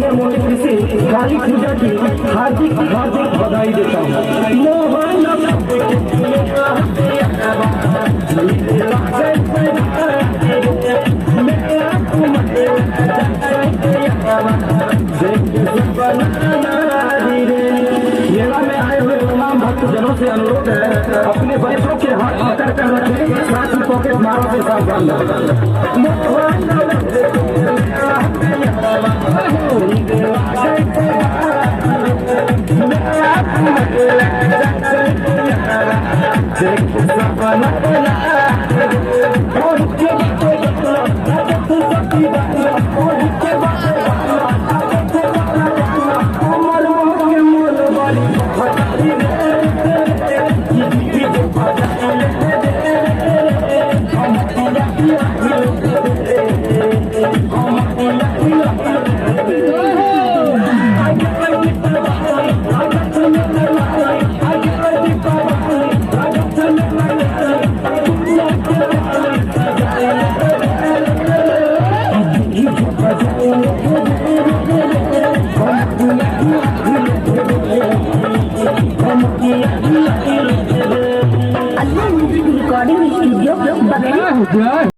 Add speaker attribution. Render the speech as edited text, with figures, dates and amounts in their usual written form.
Speaker 1: काली पूजा की हार्दिक हार्दिक बधाई देता मेला में आए हुए तमाम भक्तजनों से अनुरोध है अपने बच्चों के हाथ पकड़ कर रखें, साथ ही पॉकेट मारों के साथ
Speaker 2: रिकॉर्डिंग स्टूडियो